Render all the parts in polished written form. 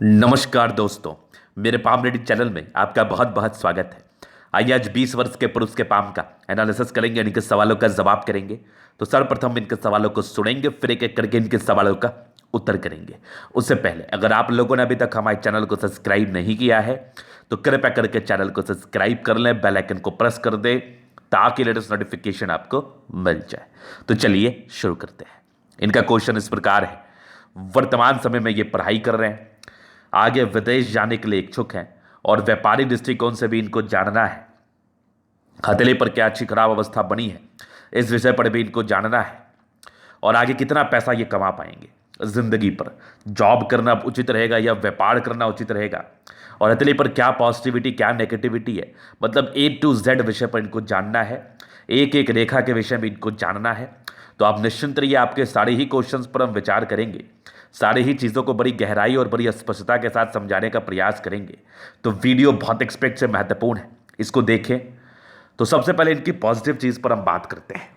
नमस्कार दोस्तों। मेरे पाम रेडी चैनल में आपका बहुत बहुत स्वागत है। आइए आज 20 वर्ष के पुरुष के पाम का एनालिसिस करेंगे, इनके सवालों का जवाब करेंगे। तो सर्वप्रथम इनके सवालों को सुनेंगे, फिर एक एक करके इनके सवालों का उत्तर करेंगे। उससे पहले अगर आप लोगों ने अभी तक हमारे चैनल को सब्सक्राइब नहीं किया है तो कृपया करके चैनल को सब्सक्राइब कर लें, बेल आइकन को प्रेस कर दें ताकि लेटेस्ट नोटिफिकेशन आपको मिल जाए। तो चलिए शुरू करते हैं। इनका क्वेश्चन इस प्रकार है। वर्तमान समय में ये पढ़ाई कर रहे हैं, आगे विदेश जाने के लिए इच्छुक हैं और व्यापारिक दृष्टिकोण से भी इनको जानना है हथेली पर क्या अच्छी खराब अवस्था बनी है, इस विषय पर भी इनको जानना है। और आगे कितना पैसा ये कमा पाएंगे जिंदगी पर, जॉब करना उचित रहेगा या व्यापार करना उचित रहेगा, और हथेली पर क्या पॉजिटिविटी क्या नेगेटिविटी है, मतलब A to Z विषय पर इनको जानना है। एक एक रेखा के विषय में इनको जानना है। तो आप निश्चिंत रहिए, आपके सारे ही क्वेश्चंस पर हम विचार करेंगे, सारी ही चीज़ों को बड़ी गहराई और बड़ी स्पष्टता के साथ समझाने का प्रयास करेंगे। तो वीडियो बहुत एक्सपेक्ट से महत्वपूर्ण है, इसको देखें। तो सबसे पहले इनकी पॉजिटिव चीज़ पर हम बात करते हैं,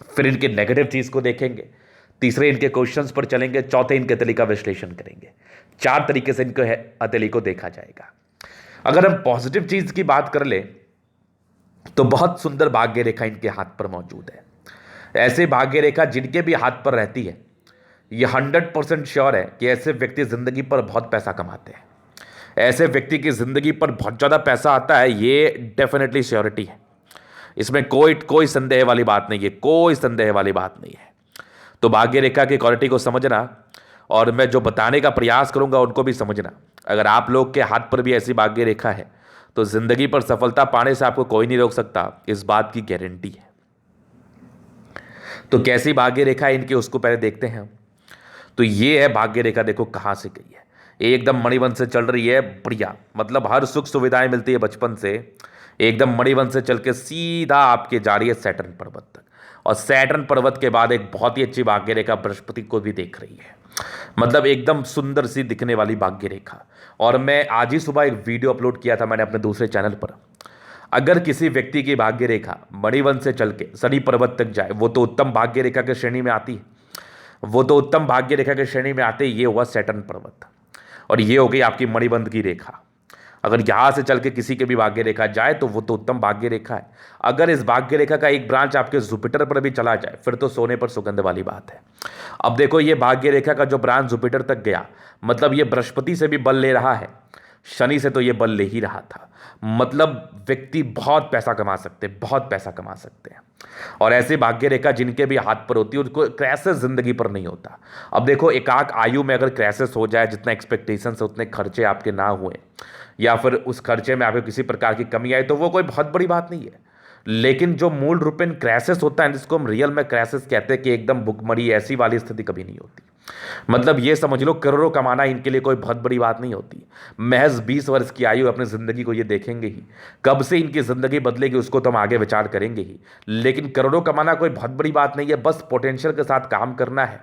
फिर इनके नेगेटिव चीज़ को देखेंगे, तीसरे इनके क्वेश्चंस पर चलेंगे, चौथे इनके हथेली का विश्लेषण करेंगे। 4 तरीके से इनको हथेली को देखा जाएगा। अगर हम पॉजिटिव चीज़ की बात कर ले तो बहुत सुंदर भाग्य रेखा इनके हाथ पर मौजूद है। ऐसे भाग्य रेखा जिनके भी हाथ पर रहती है, ये 100% श्योर है कि ऐसे व्यक्ति जिंदगी पर बहुत पैसा कमाते हैं। ऐसे व्यक्ति की जिंदगी पर बहुत ज़्यादा पैसा आता है, ये डेफिनेटली श्योरिटी है। इसमें कोई कोई संदेह वाली बात नहीं है, कोई संदेह वाली बात नहीं है। तो भाग्य रेखा की क्वालिटी को समझना और मैं जो बताने का प्रयास करूंगा उनको भी समझना। अगर आप लोग के हाथ पर भी ऐसी भाग्य रेखा है तो जिंदगी पर सफलता पाने से आपको कोई नहीं रोक सकता, इस बात की गारंटी है। तो कैसी भाग्य रेखा है इनकी, उसको पहले देखते हैं। तो ये है भाग्य रेखा, देखो कहां से गई है, एकदम मणिवन से चल रही है, बढ़िया, मतलब हर सुख सुविधाएं मिलती है बचपन से। एकदम मणिवन से चल के सीधा आपके जा रही है सैटर्न पर्वत तक, और सैटर्न पर्वत के बाद एक बहुत ही अच्छी भाग्य रेखा बृहस्पति को भी देख रही है, मतलब एकदम सुंदर सी दिखने वाली भाग्य रेखा। और मैं आज ही सुबह एक वीडियो अपलोड किया था मैंने अपने दूसरे चैनल पर। अगर किसी व्यक्ति की भाग्य रेखा मणिवन से चल के शनि पर्वत तक जाए, वो तो उत्तम भाग्य रेखा की श्रेणी में आती है, वो तो उत्तम भाग्य रेखा की श्रेणी में आते ही ये हुआ सैटर्न पर्वत, और ये हो गई आपकी मणिबंध की रेखा। अगर यहां से चल के किसी के भी भाग्य रेखा जाए तो वो तो उत्तम भाग्य रेखा है। अगर इस भाग्य रेखा का एक ब्रांच आपके जुपिटर पर भी चला जाए फिर तो सोने पर सुगंध वाली बात है। अब देखो ये भाग्य रेखा का जो ब्रांच जुपिटर तक गया, मतलब ये बृहस्पति से भी बल ले रहा है, शनि से तो ये बल ले ही रहा था, मतलब व्यक्ति बहुत पैसा कमा सकते हैं, बहुत पैसा कमा सकते हैं। और ऐसे भाग्य रेखा जिनके भी हाथ पर होती है उनको क्रैसेस जिंदगी पर नहीं होता। अब देखो एकाक आयु में अगर क्रैसेस हो जाए, जितना एक्सपेक्टेशन से उतने खर्चे आपके ना हुए, या फिर उस खर्चे में आपको किसी प्रकार की कमी आई, तो वो कोई बहुत बड़ी बात नहीं है। लेकिन जो मूल रूप में क्रैसेस होता है, जिसको हम रियल में क्रैसेस कहते हैं, कि एकदम भुखमरी ऐसी वाली स्थिति कभी नहीं होती। मतलब ये समझ लो करोड़ों कमाना इनके लिए कोई बहुत बड़ी बात नहीं होती। महज 20 वर्ष की आयु अपनी ज़िंदगी को ये देखेंगे ही, कब से इनकी ज़िंदगी बदलेगी उसको तो हम आगे विचार करेंगे ही। लेकिन करोड़ों कमाना कोई बहुत बड़ी बात नहीं है, बस पोटेंशियल के साथ काम करना है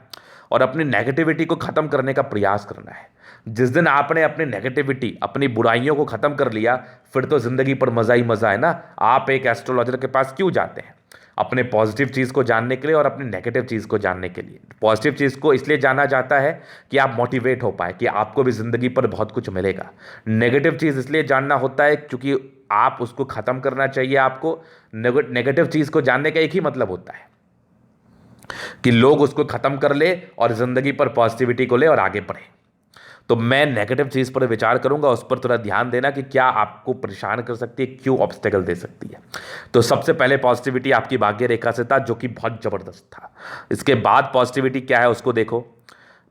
और अपनी नेगेटिविटी को ख़त्म करने का प्रयास करना है। जिस दिन आपने अपनी नेगेटिविटी, अपनी बुराइयों को ख़त्म कर लिया, फिर तो ज़िंदगी पर मज़ा ही मज़ा है ना। आप एक एस्ट्रोलॉजर के पास क्यों जाते हैं? अपने पॉजिटिव चीज़ को जानने के लिए और अपनी नेगेटिव चीज़ को जानने के लिए। पॉजिटिव चीज़ को इसलिए जाना जाता है कि आप मोटिवेट हो पाए, कि आपको भी ज़िंदगी पर बहुत कुछ मिलेगा। नेगेटिव चीज़ इसलिए जानना होता है क्योंकि आप उसको ख़त्म करना चाहिए। आपको नेगेटिव चीज़ को जानने का एक ही मतलब होता है कि लोग उसको ख़त्म कर ले और ज़िंदगी पर पॉजिटिविटी को ले और आगे बढ़े। तो मैं नेगेटिव चीज़ पर विचार करूंगा, उस पर थोड़ा ध्यान देना कि क्या आपको परेशान कर सकती है, क्यों ऑब्स्टेकल दे सकती है। तो सबसे पहले पॉजिटिविटी आपकी भाग्य रेखा से था, जो कि बहुत ज़बरदस्त था। इसके बाद पॉजिटिविटी क्या है उसको देखो,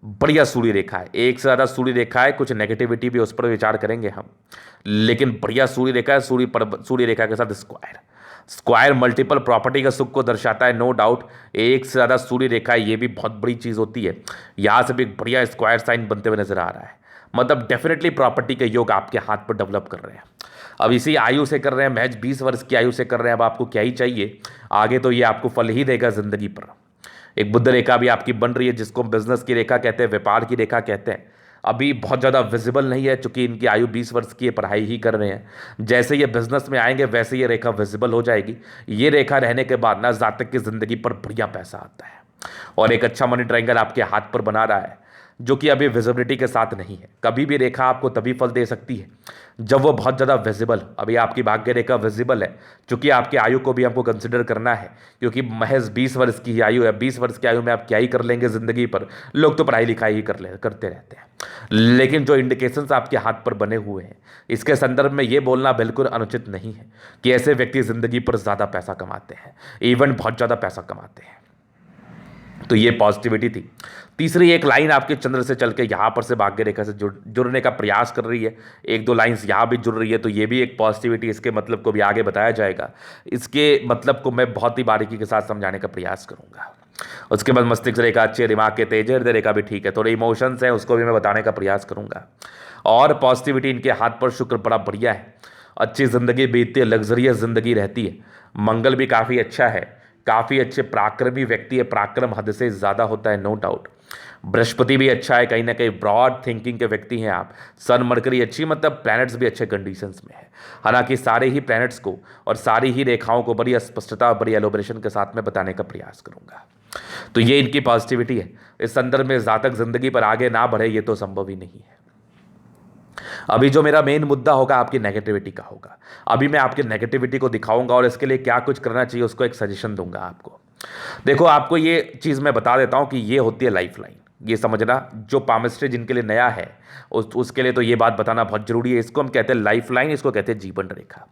बढ़िया सूर्य रेखा है, एक से ज़्यादा सूर्य रेखा है, कुछ नेगेटिविटी भी उस पर विचार करेंगे हम, लेकिन बढ़िया सूर्य रेखा है। सूर्य रेखा के साथ स्क्वायर, स्क्वायर मल्टीपल प्रॉपर्टी का सुख को दर्शाता है, नो डाउट। एक से ज़्यादा सूर्य रेखा है, ये भी बहुत बड़ी चीज़ होती है। यहाँ से भी एक बढ़िया स्क्वायर साइन बनते हुए नजर आ रहा है, मतलब डेफिनेटली प्रॉपर्टी के योग आपके हाथ पर डेवलप कर रहे हैं। अब इसी आयु से कर रहे हैं, महज 20 वर्ष की आयु से कर रहे हैं। अब आपको क्या ही चाहिए, आगे तो ये आपको फल ही देगा जिंदगी पर। एक बुध रेखा भी आपकी बन रही है, जिसको बिजनेस की रेखा कहते हैं, व्यापार की रेखा कहते हैं। अभी बहुत ज़्यादा विजिबल नहीं है क्योंकि इनकी आयु 20 वर्ष की है, पढ़ाई ही कर रहे हैं। जैसे ये बिजनेस में आएंगे वैसे ये रेखा विजिबल हो जाएगी। ये रेखा रहने के बाद ना जातक की ज़िंदगी पर बढ़िया पैसा आता है, और एक अच्छा मनी ट्रायंगल आपके हाथ पर बना रहा है। जो कि अभी विजिबिलिटी के साथ नहीं है। कभी भी रेखा आपको तभी फल दे सकती है जब वो बहुत ज़्यादा विजिबल। अभी आपकी भाग्य रेखा विजिबल है, चूंकि आपकी आयु को भी हमको कंसिडर करना है, क्योंकि महज 20 वर्ष की ही आयु है। 20 वर्ष की आयु में आप क्या ही कर लेंगे ज़िंदगी पर, लोग तो पढ़ाई लिखाई ही करते रहते हैं। लेकिन जो इंडिकेशंस आपके हाथ पर बने हुए हैं, इसके संदर्भ में ये बोलना बिल्कुल अनुचित नहीं है कि ऐसे व्यक्ति ज़िंदगी पर ज़्यादा पैसा कमाते हैं, इवन बहुत ज़्यादा पैसा कमाते हैं। तो ये पॉजिटिविटी थी। तीसरी एक लाइन आपके चंद्र से चल के यहाँ पर से भाग्य रेखा से जुड़ने का प्रयास कर रही है, एक दो लाइंस यहाँ भी जुड़ रही है, तो ये भी एक पॉजिटिविटी। इसके मतलब को भी आगे बताया जाएगा, इसके मतलब को मैं बहुत ही बारीकी के साथ समझाने का प्रयास करूंगा। उसके बाद मस्तिष्क रेखा अच्छी है, दिमाग के तेज, हृदय रेखा भी ठीक है, थोड़े इमोशंस हैं उसको भी मैं बताने का प्रयास करूंगा। और पॉजिटिविटी, इनके हाथ पर शुक्र बड़ा बढ़िया है, अच्छी ज़िंदगी बीतती है, लग्जरियस ज़िंदगी रहती है। मंगल भी काफ़ी अच्छा है, काफ़ी अच्छे पराक्रमी व्यक्ति है, पराक्रम हद से ज़्यादा होता है, नो डाउट। बृहस्पति भी अच्छा है, कहीं ना कहीं ब्रॉड थिंकिंग के व्यक्ति हैं आप। सन मरकरी अच्छी, मतलब प्लैनेट्स भी अच्छे कंडीशंस में है। हालांकि सारे ही प्लैनेट्स को और सारी ही रेखाओं को बड़ी स्पष्टता और बड़ी एलोबरेशन के साथ में बताने का प्रयास करूंगा। तो ये इनकी पॉजिटिविटी है। इस संदर्भ में जातक जिंदगी पर आगे ना बढ़े ये तो संभव ही नहीं है। अभी जो मेरा मेन मुद्दा होगा आपकी नेगेटिविटी का होगा। अभी मैं आपकी नेगेटिविटी को दिखाऊंगा और इसके लिए क्या कुछ करना चाहिए उसको एक सजेशन दूंगा आपको। देखो, आपको ये चीज़ मैं बता देता हूँ कि ये होती है लाइफ लाइन, ये समझना। जो पामिस्ट्री जिनके लिए नया है उसके लिए तो ये बात बताना बहुत जरूरी है। इसको हम कहते हैं लाइफ लाइन, इसको कहते हैं जीवन रेखा।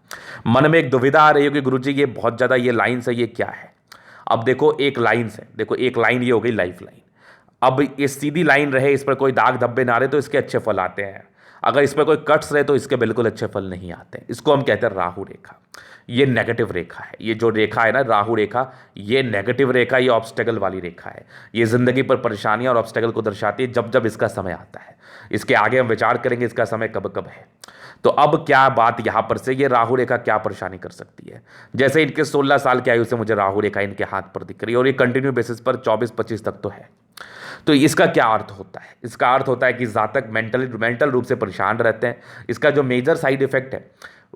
मन में एक दुविधा आ रही हो कि गुरुजी ये बहुत ज़्यादा ये लाइन्स है, ये क्या है। अब देखो, एक लाइन्स है, देखो एक लाइन ये हो गई लाइफ लाइन। अब ये सीधी लाइन रहे, इस पर कोई दाग धब्बे ना रहे तो इसके अच्छे फल आते हैं। अगर इस पर कोई कट्स रहे तो इसके बिल्कुल अच्छे फल नहीं आते। इसको हम कहते हैं राहु रेखा। ये नेगेटिव रेखा है, ये जो रेखा है ना राहु रेखा, ये नेगेटिव रेखा, ये ऑब्स्टेकल वाली रेखा है। ये जिंदगी पर परेशानियां और ऑब्स्टेकल को दर्शाती है जब जब इसका समय आता है। इसके आगे हम विचार करेंगे इसका समय कब कब है। तो अब क्या बात यहां पर से, ये राहु रेखा क्या परेशानी कर सकती है। जैसे इनके 16 साल की आयु से मुझे राहु रेखा इनके हाथ पर दिख रही है और ये कंटिन्यू बेसिस पर 24-25 तक तो है। तो इसका क्या अर्थ होता है? इसका अर्थ होता है कि जातक मेंटल रूप से परेशान रहते हैं। इसका जो मेजर साइड इफेक्ट है,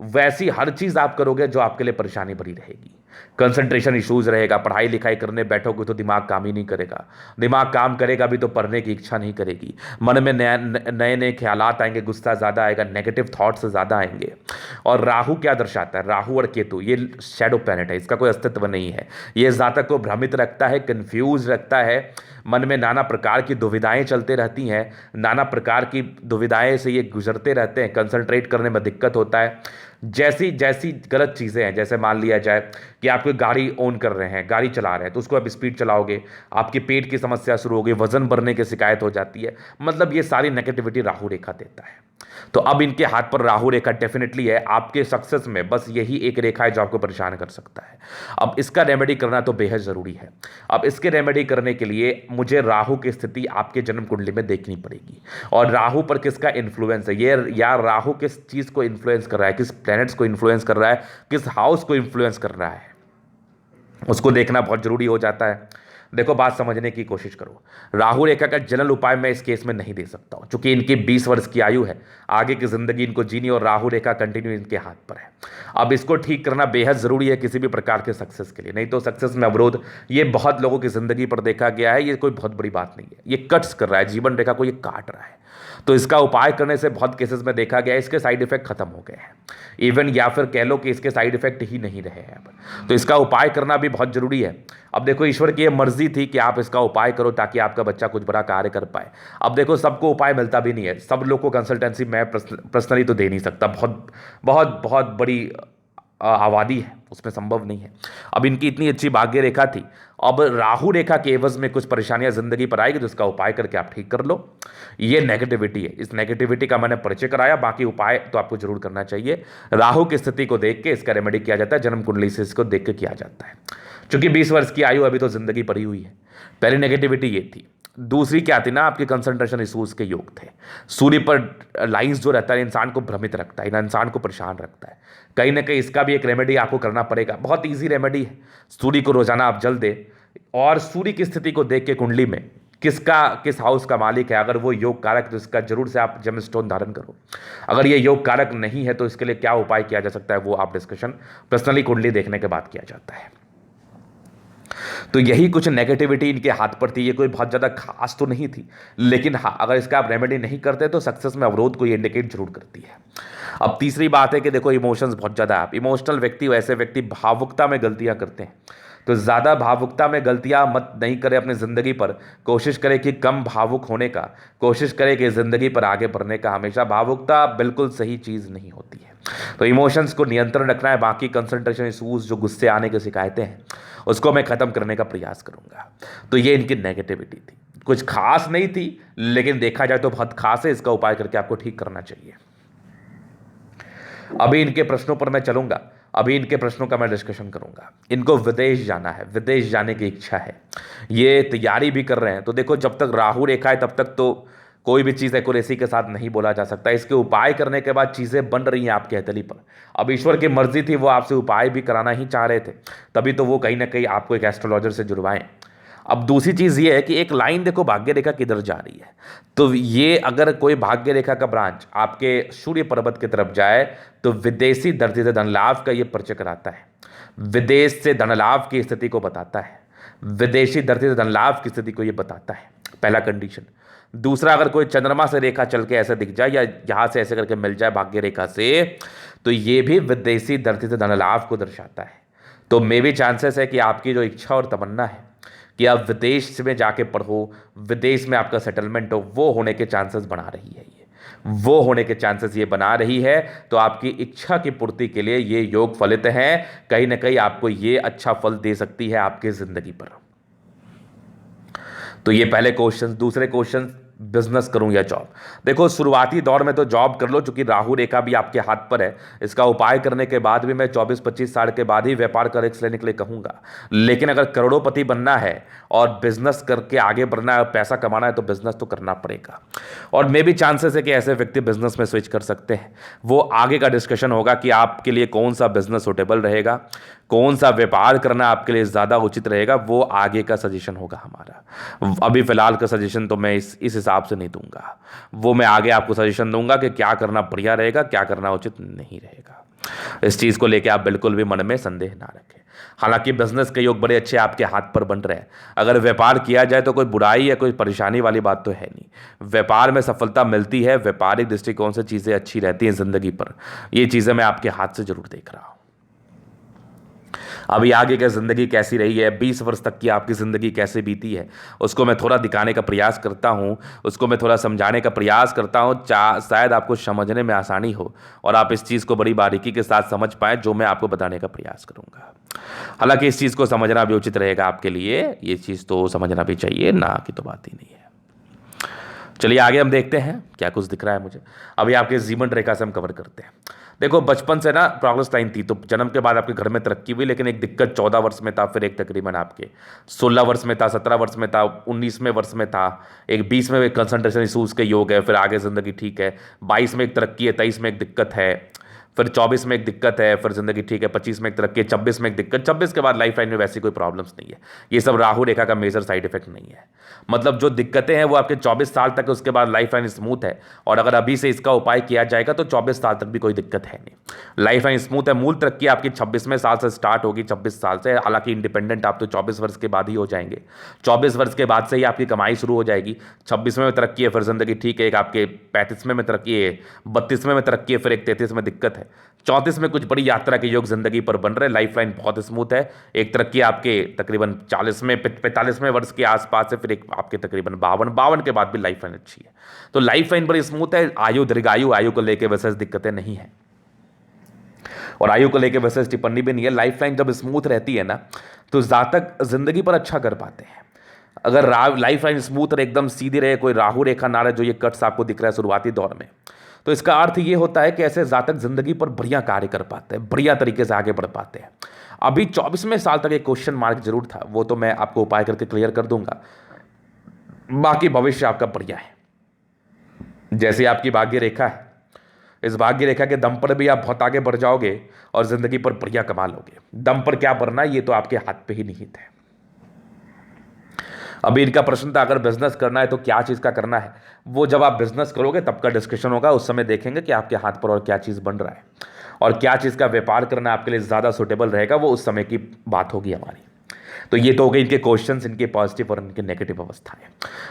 वैसी हर चीज़ आप करोगे जो आपके लिए परेशानी भरी रहेगी। कंसंट्रेशन इश्यूज रहेगा, पढ़ाई लिखाई करने बैठोगे तो दिमाग काम ही नहीं करेगा, दिमाग काम करेगा भी तो पढ़ने की इच्छा नहीं करेगी, मन में नए नए ख्यालात आएंगे, गुस्सा ज़्यादा आएगा, नेगेटिव थॉट्स ज़्यादा आएंगे। और राहु क्या दर्शाता है? राहु और केतु ये शैडो प्लैनेट है, इसका कोई अस्तित्व नहीं है। ये जातक को भ्रमित रखता है, कंफ्यूज रखता है, मन में नाना प्रकार की दुविधाएं चलते रहती हैं, नाना प्रकार की दुविधाएं से ये गुजरते रहते हैं, कंसंट्रेट करने में दिक्कत होता है। जैसी जैसी गलत चीज़ें हैं, जैसे मान लिया जाए कि आप कोई गाड़ी ओन कर रहे हैं, गाड़ी चला रहे हैं, तो उसको आप स्पीड चलाओगे, आपके पेट की समस्या शुरू होगी, वजन बढ़ने की शिकायत हो जाती है। मतलब ये सारी नेगेटिविटी राहु रेखा देता है। तो अब इनके हाथ पर राहु रेखा डेफिनेटली है। आपके सक्सेस में बस यही एक रेखा है जो आपको परेशान कर सकता है। अब इसका रेमेडी करना तो बेहद ज़रूरी है। अब इसके रेमेडी करने के लिए मुझे राहु की स्थिति आपके जन्म कुंडली में देखनी पड़ेगी, और राहु पर किसका इन्फ्लुएंस है, ये या राहु किस चीज़ को इन्फ्लुएंस कर रहा है, किस प्लैनेट्स को इन्फ्लुएंस कर रहा है, किस हाउस को इन्फ्लुएंस कर रहा है, उसको देखना बहुत जरूरी हो जाता है। देखो, बात समझने की कोशिश करो। राहु रेखा का जनरल उपाय मैं इस केस में नहीं दे सकता हूं, क्योंकि इनकी 20 वर्ष की आयु है, आगे की जिंदगी इनको जीनी, और राहु रेखा कंटिन्यू इनके हाथ पर है। अब इसको ठीक करना बेहद जरूरी है किसी भी प्रकार के सक्सेस के लिए, नहीं तो सक्सेस में अवरोध ये बहुत लोगों की जिंदगी पर देखा गया है। ये कोई बहुत बड़ी बात नहीं है, ये कट्स कर रहा है, जीवन रेखा को ये काट रहा है। तो इसका उपाय करने से बहुत केसेस में देखा गया है इसके साइड इफेक्ट खत्म हो गए हैं, इवन या फिर कह लो कि इसके साइड इफेक्ट ही नहीं रहे हैं अब। तो इसका उपाय करना भी बहुत जरूरी है। अब देखो, ईश्वर की ये मर्जी थी कि आप इसका उपाय करो ताकि आपका बच्चा कुछ बड़ा कार्य कर पाए। अब देखो, सबको उपाय मिलता भी नहीं है, सब लोग को कंसल्टेंसी मैं पर्सनली तो दे नहीं सकता, बहुत बहुत बहुत बड़ी आबादी है, उसमें संभव नहीं है। अब इनकी इतनी अच्छी भाग्य रेखा थी, अब राहु रेखा के एवज में कुछ परेशानियां जिंदगी पर आएगी, तो इसका उपाय करके आप ठीक कर लो। ये नेगेटिविटी है, इस नेगेटिविटी का मैंने परिचय कराया, बाकी उपाय तो आपको जरूर करना चाहिए। राहु की स्थिति को देख के इसका रेमेडी किया जाता है, जन्म कुंडली से इसको देख के किया जाता है। क्योंकि 20 वर्ष की आयु, अभी तो जिंदगी पड़ी हुई है। पहली नेगेटिविटी ये थी। दूसरी क्या थी ना, आपके कंसंट्रेशन इश्यूज के योग थे। सूर्य पर लाइंस जो रहता है इंसान को भ्रमित रखता है, इंसान को परेशान रखता है। कहीं ना कहीं इसका भी एक रेमेडी आपको करना पड़ेगा, बहुत ईजी रेमेडी है। सूर्य को रोजाना आप जल दे, और सूर्य की स्थिति को देख के कुंडली में किस हाउस का मालिक है, अगर वो योग कारक तो इसका जरूर से आप जेम स्टोन धारण करो। अगर ये योग कारक नहीं है तो इसके लिए क्या उपाय किया जा सकता है वो आप डिस्कशन पर्सनली कुंडली देखने के बाद किया जाता है। तो यही कुछ नेगेटिविटी इनके हाथ पर थी। ये कोई बहुत ज़्यादा खास तो नहीं थी, लेकिन हाँ, अगर इसका आप रेमेडी नहीं करते तो सक्सेस में अवरोध को ये इंडिकेट जरूर करती है। अब तीसरी बात है कि देखो, इमोशंस बहुत ज़्यादा, आप इमोशनल व्यक्ति, वैसे व्यक्ति भावुकता में गलतियां करते हैं। तो ज़्यादा भावुकता में गलतियां मत नहीं करें अपनी ज़िंदगी पर। कोशिश करें कि कम भावुक होने का, कोशिश करें कि ज़िंदगी पर आगे बढ़ने का। हमेशा भावुकता बिल्कुल सही चीज़ नहीं होती है। तो इमोशंस को नियंत्रण रखना है। बाकी कंसंट्रेशन इशूज़, जो गुस्से आने की शिकायतें हैं, उसको मैं ख़त्म करने का प्रयास करूँगा। तो ये इनकी नेगेटिविटी थी, कुछ खास नहीं थी, लेकिन देखा जाए तो बहुत खास है। इसका उपाय करके आपको ठीक करना चाहिए। अभी इनके प्रश्नों पर मैं चलूंगा। अभी इनके प्रश्नों का मैं डिस्कशन करूंगा। इनको विदेश जाना है, विदेश जाने की इच्छा है, ये तैयारी भी कर रहे हैं। तो देखो, जब तक राहु रेखा है तब तक तो कोई भी चीज़ एक्यूरेसी के साथ नहीं बोला जा सकता। इसके उपाय करने के बाद चीज़ें बन रही हैं आपके हथेली पर। अब ईश्वर की मर्जी थी, वो आपसे उपाय भी कराना ही चाह रहे थे, तभी तो वो कहीं ना कहीं आपको एक एस्ट्रोलॉजर से जुड़वाएं। अब दूसरी चीज़ ये है कि एक लाइन देखो, भाग्य रेखा किधर जा रही है। तो ये अगर कोई भाग्य रेखा का ब्रांच आपके सूर्य पर्वत की तरफ जाए तो विदेशी धरती से धन लाभ का ये परिचय कराता है, विदेश से धन लाभ की स्थिति को बताता है, विदेशी धरती से धन लाभ की स्थिति को ये बताता है, पहला कंडीशन। दूसरा, अगर कोई चंद्रमा से रेखा चल के ऐसे दिख जाए या यहाँ से ऐसे करके मिल जाए भाग्य रेखा से, तो ये भी विदेशी धरती से धन लाभ को दर्शाता है। तो मे भी चांसेस है कि आपकी जो इच्छा और तमन्ना है कि आप विदेश में जाके पढ़ो, विदेश में आपका सेटलमेंट हो, वो होने के चांसेस बना रही है। ये वो होने के चांसेस ये बना रही है। तो आपकी इच्छा की पूर्ति के लिए ये योग फलित हैं। कहीं ना कहीं आपको ये अच्छा फल दे सकती है आपकी जिंदगी पर। तो ये पहले क्वेश्चन। दूसरे क्वेश्चन, बिजनेस करूं या जॉब। देखो, शुरुआती दौर में तो जॉब कर लो, क्योंकि राहु रेखा भी आपके हाथ पर है। इसका उपाय करने के बाद भी मैं 24-25 साल के बाद ही व्यापार का रिस्क लेने के लिए कहूंगा। लेकिन अगर करोड़पति बनना है और बिजनेस करके आगे बढ़ना है और पैसा कमाना है तो बिजनेस तो करना पड़ेगा। और मे भी चांसेस है कि ऐसे व्यक्ति बिजनेस में स्विच कर सकते हैं। वो आगे का डिस्कशन होगा कि आपके लिए कौन सा बिजनेस सुटेबल रहेगा, कौन सा व्यापार करना आपके लिए ज़्यादा उचित रहेगा, वो आगे का सजेशन होगा हमारा। अभी फिलहाल का सजेशन तो मैं इस हिसाब से नहीं दूंगा। वो मैं आगे आपको सजेशन दूंगा कि क्या करना बढ़िया रहेगा, क्या करना उचित नहीं रहेगा। इस चीज़ को लेकर आप बिल्कुल भी मन में संदेह ना रखें। हालांकि बिजनेस के योग बड़े अच्छे आपके हाथ पर बन रहे हैं। अगर व्यापार किया जाए तो कोई बुराई या कोई परेशानी वाली बात तो है नहीं। व्यापार में सफलता मिलती है, व्यापारिक दृष्टिकोण से चीज़ें अच्छी रहती हैं ज़िंदगी पर। ये चीज़ें मैं आपके हाथ से जरूर देख रहा हूँ। अभी आगे की ज़िंदगी कैसी रही है, 20 वर्ष तक की आपकी ज़िंदगी कैसे बीती है, उसको मैं थोड़ा दिखाने का प्रयास करता हूँ, उसको मैं थोड़ा समझाने का प्रयास करता हूँ। शायद आपको समझने में आसानी हो और आप इस चीज़ को बड़ी बारीकी के साथ समझ पाएँ, जो मैं आपको बताने का प्रयास करूँगा। हालांकि इस चीज़ को समझना भी उचित रहेगा आपके लिए। ये चीज़ तो समझना भी चाहिए, ना की तो बात ही नहीं है। चलिए आगे हम देखते हैं क्या कुछ दिख रहा है मुझे। अभी आपके जीवन रेखा से हम कवर करते हैं। देखो, बचपन से ना प्रोग्रेस लाइन थी, तो जन्म के बाद आपके घर में तरक्की हुई, लेकिन एक दिक्कत 14 वर्ष में था, फिर एक तकरीबन आपके 16 वर्ष में था, 17 वर्ष में था, 19वें वर्ष में था, एक 20 में एक कंसंट्रेशन इशूज़ के योग है, फिर आगे ज़िंदगी ठीक है, 22 में एक तरक्की है, 23 में एक दिक्कत है, फिर 24 में एक दिक्कत है, फिर ज़िंदगी ठीक है, 25 में एक तरक्की है, 26 में एक दिक्कत, 26 के बाद लाइफ लाइन में वैसी कोई प्रॉब्लम्स नहीं है। ये सब राहु रेखा का मेजर साइड इफेक्ट नहीं है। मतलब जो दिक्कतें हैं वो आपके 24 साल तक है, उसके बाद लाइफ लाइन स्मूथ है। और अगर अभी से इसका उपाय किया जाएगा तो 24 साल तक भी कोई दिक्कत है नहीं, लाइफ लाइन स्मूथ है। मूल तरक्की आपकी 26वें साल से स्टार्ट होगी, 26 साल से। हालांकि इंडिपेंडेंट आप तो 24 वर्ष के बाद ही हो जाएंगे, 24 वर्ष के बाद से ही आपकी कमाई शुरू हो जाएगी। 26वें में तरक्की है, फिर जिंदगी ठीक है, एक आपके 35वें में तरक्की है, 32वें में तरक्की है, फिर एक 33 में दिक्कत है, 34 में कुछ बड़ी यात्रा के योग जिंदगी पर बन रहे। लाइफ लाइन बहुत स्मूथ है। एक तरक्की आपके तकरीबन 45वें वर्ष के आसपास से, फिर एक आपके तकरीबन 52 के बाद भी लाइफ लाइन अच्छी है। तो लाइफ लाइन बड़ी स्मूथ है। आयु, दीर्घायु, आयु को लेकर वैसे दिक्कतें नहीं है और आयु को लेकर वैसे टिप्पणी भी नहीं है। लाइफ लाइन जब स्मूथ रहती है ना, तो जातक जिंदगी पर अच्छा कर पाते हैं। अगर लाइफ लाइन स्मूथ और एकदम सीधी रहे, कोई राहु रेखा ना रहे, जो ये कट्स आपको दिख रहा है शुरुआती दौर में, तो इसका अर्थ ये होता है कि ऐसे जातक जिंदगी पर बढ़िया कार्य कर पाते हैं, बढ़िया तरीके से आगे बढ़ पाते हैं। अभी 24वें साल तक एक क्वेश्चन मार्क जरूर था, वो तो मैं आपको उपाय करके क्लियर कर दूंगा। बाकी भविष्य आपका बढ़िया है। जैसे आपकी भाग्य रेखा है, इस भाग्य रेखा के दम पर भी आप बहुत आगे बढ़ जाओगे और जिंदगी पर बढ़िया कमा लोगे। दम पर क्या बढ़ना है ये तो आपके हाथ पे ही निहित है। अभी इनका प्रश्न था, अगर बिजनेस करना है तो क्या चीज़ का करना है। वो जब आप बिजनेस करोगे तब का डिस्कशन होगा, उस समय देखेंगे कि आपके हाथ पर और क्या चीज़ बन रहा है और क्या चीज़ का व्यापार करना आपके लिए ज़्यादा सुटेबल रहेगा, वो उस समय की बात होगी हमारी। तो ये तो हो गए इनके क्वेश्चंस, इनके पॉजिटिव और इनके नेगेटिव अवस्थाएं।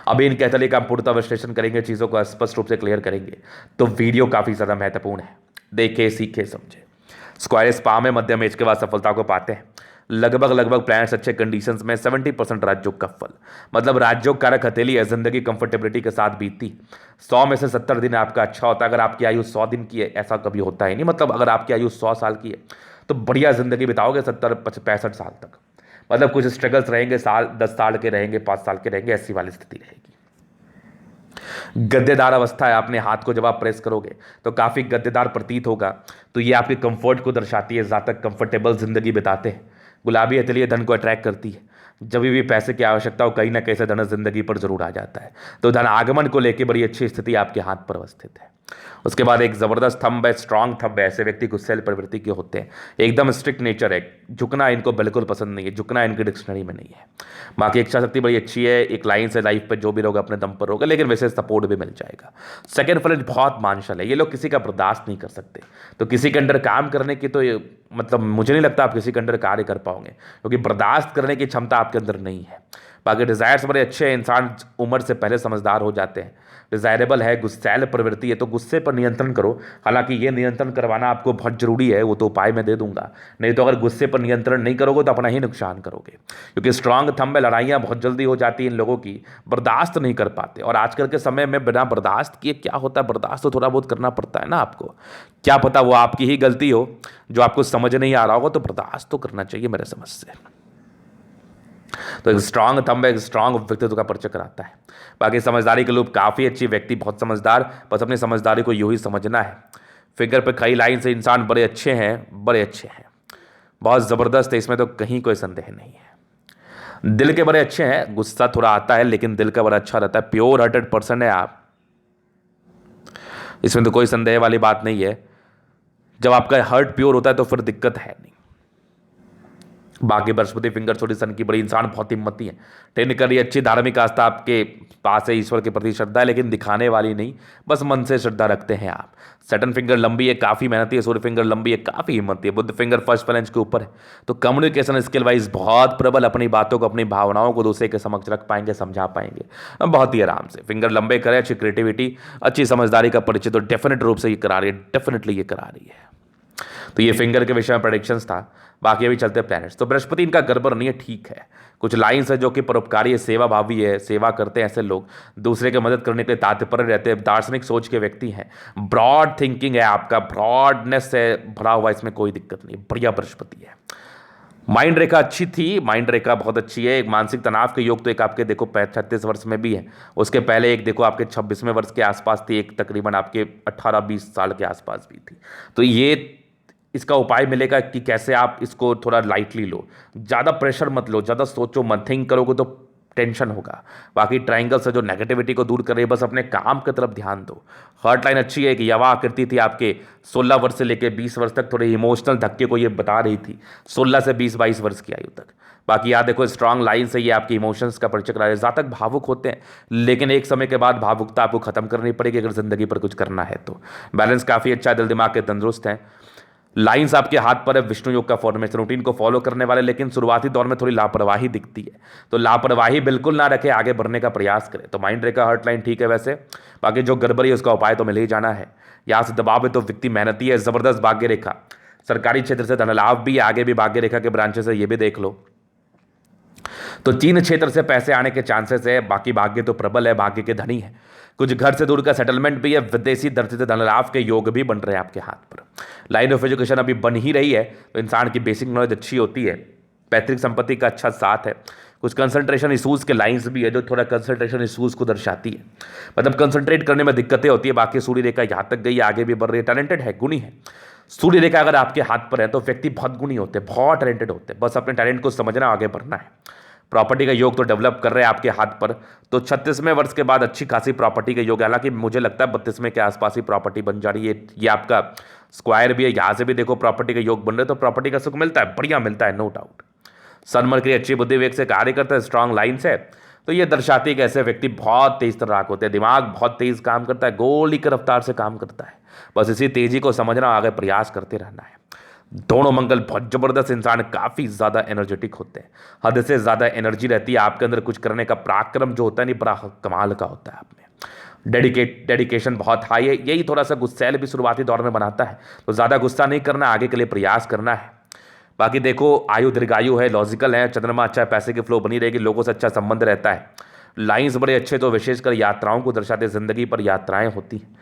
अभी इनके तले का हम पूर्णतः विश्लेषण करेंगे, चीज़ों को स्पष्ट रूप से क्लियर करेंगे। तो वीडियो काफ़ी ज़्यादा महत्वपूर्ण है, देखे सीखे समझे। स्क्वायर स्पा में मध्यम एज के बाद सफलता को पाते हैं। लगभग प्लैनेट्स अच्छे कंडीशंस में 70% राजयोग का फल, मतलब राजयोग कारक हथेली है, जिंदगी कंफर्टेबिलिटी के साथ बीतती। 100 में से 70 दिन आपका अच्छा होता है। अगर आपकी आयु 100 दिन की है, ऐसा कभी होता ही नहीं, मतलब अगर आपकी आयु 100 साल की है तो बढ़िया जिंदगी बिताओगे 70-65 साल तक। मतलब कुछ स्ट्रगल्स रहेंगे, 10 साल के रहेंगे, 5 साल के रहेंगे, ऐसी वाली स्थिति रहेगी। गद्देदार अवस्था है, अपने हाथ को जब आप प्रेस करोगे तो काफ़ी गद्देदार प्रतीत होगा। तो ये आपके कंफर्ट को दर्शाती है, ज़्यादा कंफर्टेबल जिंदगी बिताते हैं। गुलाबी हथेली धन को अट्रैक्ट करती है। जब भी पैसे की आवश्यकता हो, कहीं ना कहीं से धन जिंदगी पर जरूर आ जाता है। तो धन आगमन को लेकर बड़ी अच्छी स्थिति आपके हाथ पर अवस्थित है। उसके बाद एक जबरदस्त थंब है, स्ट्रांग थंब है। ऐसे व्यक्ति गुस्सैल प्रवृत्ति के होते हैं, एकदम स्ट्रिक्ट नेचर है। झुकना इनको बिल्कुल पसंद नहीं है, झुकना इनकी डिक्शनरी में नहीं है। बाकी इच्छा शक्ति बड़ी अच्छी है, एक लाइन से लाइफ पे जो भी रहोगे अपने दम पर रहोगे, लेकिन वैसे सपोर्ट भी मिल जाएगा। सेकंड फ्रेंड बहुत मानशल है, ये लोग किसी का बर्दाश्त नहीं कर सकते। तो किसी के अंडर काम करने की तो मतलब मुझे नहीं लगता आप किसी के अंडर कार्य कर पाओगे, क्योंकि बर्दाश्त करने की क्षमता आपके अंदर नहीं है। बाकी डिजायर्स बड़े अच्छे हैं, इंसान उम्र से पहले समझदार हो जाते हैं। डिजायरेबल है, गुस्सैल प्रवृत्ति है, तो गुस्से पर नियंत्रण करो। हालांकि ये नियंत्रण करवाना आपको बहुत जरूरी है, वो तो उपाय मैं दे दूंगा। नहीं तो अगर गुस्से पर नियंत्रण नहीं करोगे तो अपना ही नुकसान करोगे, क्योंकि स्ट्रांग थंब में लड़ाइयाँ बहुत जल्दी हो जाती हैं इन लोगों की, बर्दाश्त नहीं कर पाते। और आजकल के समय में बिना बर्दाश्त किए क्या होता है, बर्दाश्त तो थोड़ा बहुत करना पड़ता है ना आपको। क्या पता वो आपकी ही गलती हो, जो आपको समझ नहीं आ रहा होगा, तो बर्दाश्त तो करना चाहिए मेरे समझ से। तो एक स्ट्रांग थंब एक स्ट्रांग व्यक्तित्व का परिचय कराता है। बाकी समझदारी के लोग काफ़ी अच्छी व्यक्ति, बहुत समझदार, बस अपनी समझदारी को यूं ही समझना है। फिगर पे कई लाइन से इंसान बड़े अच्छे हैं, बड़े अच्छे हैं, बहुत ज़बरदस्त है, इसमें तो कहीं कोई संदेह नहीं है। दिल के बड़े अच्छे हैं, गुस्सा थोड़ा आता है लेकिन दिल का बड़ा अच्छा रहता है। प्योर हार्टेड पर्सन है आप, इसमें तो कोई संदेह वाली बात नहीं है। जब आपका हार्ट प्योर होता है तो फिर दिक्कत है नहीं। बाकी बृहस्पति फिंगर छोटी सन की बड़ी, इंसान बहुत हिम्मती है। टेक्निकली अच्छी धार्मिक आस्था आपके पास है, ईश्वर के प्रति श्रद्धा है, लेकिन दिखाने वाली नहीं, बस मन से श्रद्धा रखते हैं आप। सैटर्न फिंगर लंबी है, काफ़ी मेहनती है। सूर्य फिंगर लंबी है, काफ़ी हिम्मती है। बुध फिंगर फर्स्ट फ्लैंज के ऊपर है, तो कम्युनिकेशन स्किल वाइज बहुत प्रबल, अपनी बातों को अपनी भावनाओं को दूसरे के समक्ष रख पाएंगे, समझा पाएंगे बहुत ही आराम से। फिंगर लंबे करें, अच्छी क्रिएटिविटी, अच्छी समझदारी का परिचय तो डेफिनेट रूप से ये करा रही है, डेफिनेटली ये करा रही है। तो ये फिंगर के विषय में प्रेडिक्शंस था। बाकी अभी चलते प्लैनेट्स। तो बृहस्पति इनका गड़बड़ नहीं है, ठीक है। कुछ लाइन्स है जो कि परोपकारी है, सेवा भावी है, सेवा करते हैं ऐसे लोग, दूसरे की मदद करने के लिए तात्पर्य रहते हैं, दार्शनिक सोच के व्यक्ति हैं। ब्रॉड थिंकिंग है आपका, ब्रॉडनेस से भरा हुआ, इसमें कोई दिक्कत नहीं, बढ़िया बृहस्पति है। माइंड रेखा अच्छी थी, माइंड रेखा बहुत अच्छी है। एक मानसिक तनाव के योग तो एक आपके देखो 36 वर्ष में भी है, उसके पहले एक देखो आपके 26वें वर्ष के आसपास थी, एक तकरीबन आपके 18-20 साल के आसपास भी थी। तो ये इसका उपाय मिलेगा कि कैसे आप इसको थोड़ा लाइटली लो, ज़्यादा प्रेशर मत लो, ज़्यादा सोचो मत, थिंक करोगे तो टेंशन होगा। बाकी ट्रायंगल से जो नेगेटिविटी को दूर कर रही है, बस अपने काम की तरफ ध्यान दो। हार्ट लाइन अच्छी है, कि यवा आकृति थी आपके 16 वर्ष से लेकर 20 वर्ष तक, थोड़े इमोशनल धक्के को ये बता रही थी 16 से 20-22 वर्ष की आयु तक। बाकी याद देखो स्ट्रांग लाइन से ये आपके इमोशंस का परिचय करा रहे हैं। जातक भावुक होते हैं, लेकिन एक समय के बाद भावुकता आपको खत्म करनी पड़ेगी अगर जिंदगी पर कुछ करना है तो। बैलेंस काफ़ी अच्छा, दिल दिमाग के तंदुरुस्त हैं। लाइंस आपके हाथ पर है, विष्णु योग का फॉर्मेशन, रूटीन को फॉलो करने वाले, लेकिन शुरुआती दौर में थोड़ी लापरवाही दिखती है, तो लापरवाही बिल्कुल ना रखे, आगे बढ़ने का प्रयास करें। तो माइंड रेखा हार्ट लाइन ठीक है वैसे, बाकी जो गड़बड़ी है उसका उपाय तो मिल ही जाना है। यहाँ से दबाव है तो व्यक्ति मेहनती है, जबरदस्त भाग्य रेखा, सरकारी क्षेत्र से धन लाभ भी, आगे भी भाग्य रेखा के ब्रांचेस है, ये भी देख लो। तो चीन क्षेत्र से पैसे आने के चांसेस है, बाकी भाग्य तो प्रबल है, भाग्य के धनी है। कुछ घर से दूर का सेटलमेंट भी है, विदेशी धरती से धन लाभ के योग भी बन रहे हैं आपके हाथ पर। लाइन ऑफ एजुकेशन अभी बन ही रही है, तो इंसान की बेसिक नॉलेज अच्छी होती है, पैतृक संपत्ति का अच्छा साथ है। कुछ कंसंट्रेशन इशूज़ के लाइंस भी है जो थोड़ा कंसंट्रेशन इशूज़ को दर्शाती है, मतलब कंसंट्रेट करने में दिक्कतें होती है। बाकी सूर्य रेखा यहाँ तक गई, आगे भी बढ़ रही है, टैलेंटेड है, गुणी है। सूर्य रेखा अगर आपके हाथ पर है तो व्यक्ति बहुत गुणी होते हैं, बहुत टैलेंटेड होते हैं, बस अपने टैलेंट को समझना, आगे बढ़ना है। प्रॉपर्टी का योग तो डेवलप कर रहे हैं आपके हाथ पर, तो 36वें वर्ष के बाद अच्छी खासी प्रॉपर्टी का योग है। हालांकि मुझे लगता है 32वें के आसपास ही प्रॉपर्टी बन जा रही है। ये आपका स्क्वायर भी है, यहाँ से भी देखो प्रॉपर्टी का योग बन रहे, तो प्रॉपर्टी का सुख मिलता है, बढ़िया मिलता है, नो डाउट। सन मरकरी अच्छी बुद्धि विवेक से कार्य करता है, स्ट्रांग लाइन से, तो ये दर्शाती है कि ऐसे व्यक्ति बहुत तेज तर्राक होते हैं, दिमाग बहुत तेज काम करता है, गोली की रफ्तार से काम करता है, बस इसी तेजी को समझना, आगे प्रयास करते रहना है। दोनों मंगल बहुत जबरदस्त इंसान, काफी ज्यादा एनर्जेटिक होते हैं, हद से ज्यादा एनर्जी रहती है आपके अंदर, कुछ करने का पराक्रम जो होता है नहीं, बड़ा कमाल का होता है आप में। डेडिकेशन बहुत हाई है, यही थोड़ा सा गुस्सैल भी शुरुआती दौर में बनाता है, तो ज़्यादा गुस्सा नहीं करना, आगे के लिए प्रयास करना है। बाकी देखो आयु दीर्घायु है, लॉजिकल है, चंद्रमा अच्छा है, पैसे की फ्लो बनी रहेगी, लोगों से अच्छा संबंध रहता है, लाइंस बड़े अच्छे, तो विशेषकर यात्राओं को दर्शाते, जिंदगी पर यात्राएं होती हैं।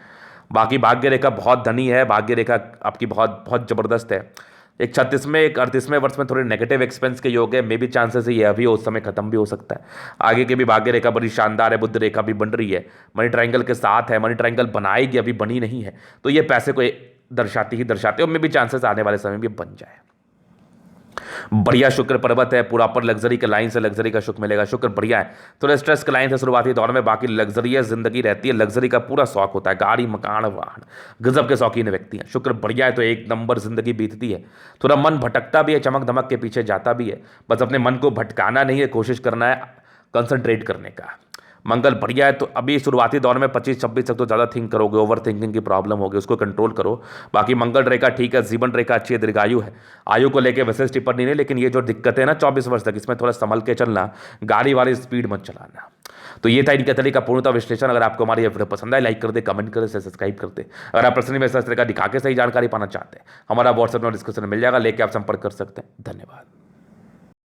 बाकी भाग्य रेखा बहुत धनी है, भाग्य रेखा आपकी बहुत बहुत जबरदस्त है। एक 36वें एक 38वें वर्ष में थोड़े नेगेटिव एक्सपेंस के योग है, मे भी चांसेस है ये अभी उस समय खत्म भी हो सकता है। आगे की भी भाग्य रेखा बड़ी शानदार है, बुद्ध रेखा भी बन रही है, मनी ट्रायंगल के साथ है, मनी ट्रायंगल बनाएगी, अभी बनी नहीं है, तो ये पैसे को दर्शाती ही दर्शाते, और मे भी चांसेस आने वाले समय में बन जाए। बढ़िया शुक्र पर्वत है, पूरा पर लग्जरी के लाइन से लग्जरी का सुख मिलेगा, शुक्र बढ़िया है। थोड़ा स्ट्रेस के लाइन से शुरुआती दौर में, बाकी लग्जरियस जिंदगी रहती है, लग्जरी का पूरा शौक होता है, गाड़ी मकान वाहन, गजब के शौकीन व्यक्ति हैं। शुक्र बढ़िया है तो एक नंबर जिंदगी बीतती है। थोड़ा मन भटकता भी है, चमक धमक के पीछे जाता भी है, बस अपने मन को भटकाना नहीं है, कोशिश करना है कंसंट्रेट करने का। मंगल बढ़िया है तो अभी शुरुआती दौर में 25-26 तक तो ज़्यादा थिंक करोगे, ओवर थिंकिंग की प्रॉब्लम होगी, उसको कंट्रोल करो। बाकी मंगल रेखा ठीक है, जीवन रेखा अच्छी है, दीर्घायु है, आयु को लेकर विशेष टिप्पणी नहीं, लेकिन ये जो दिक्कत है ना 24 वर्ष तक, इसमें थोड़ा संभल के चलना, गाड़ी वाली स्पीड मत चलाना। तो ये था इनके तरीके का पूर्णतः विश्लेषण। अगर आपको हमारी ये वीडियो पसंद आए, लाइक कर दे, कमेंट करे, सब्सक्राइब कर दे। अगर आप पर्सनली में इस तरह का दिखा के सही जानकारी पाना चाहते हैं, हमारा व्हाट्सएप में डिस्क्रिप्शन में मिल जाएगा, लेके आप संपर्क कर सकते हैं। धन्यवाद।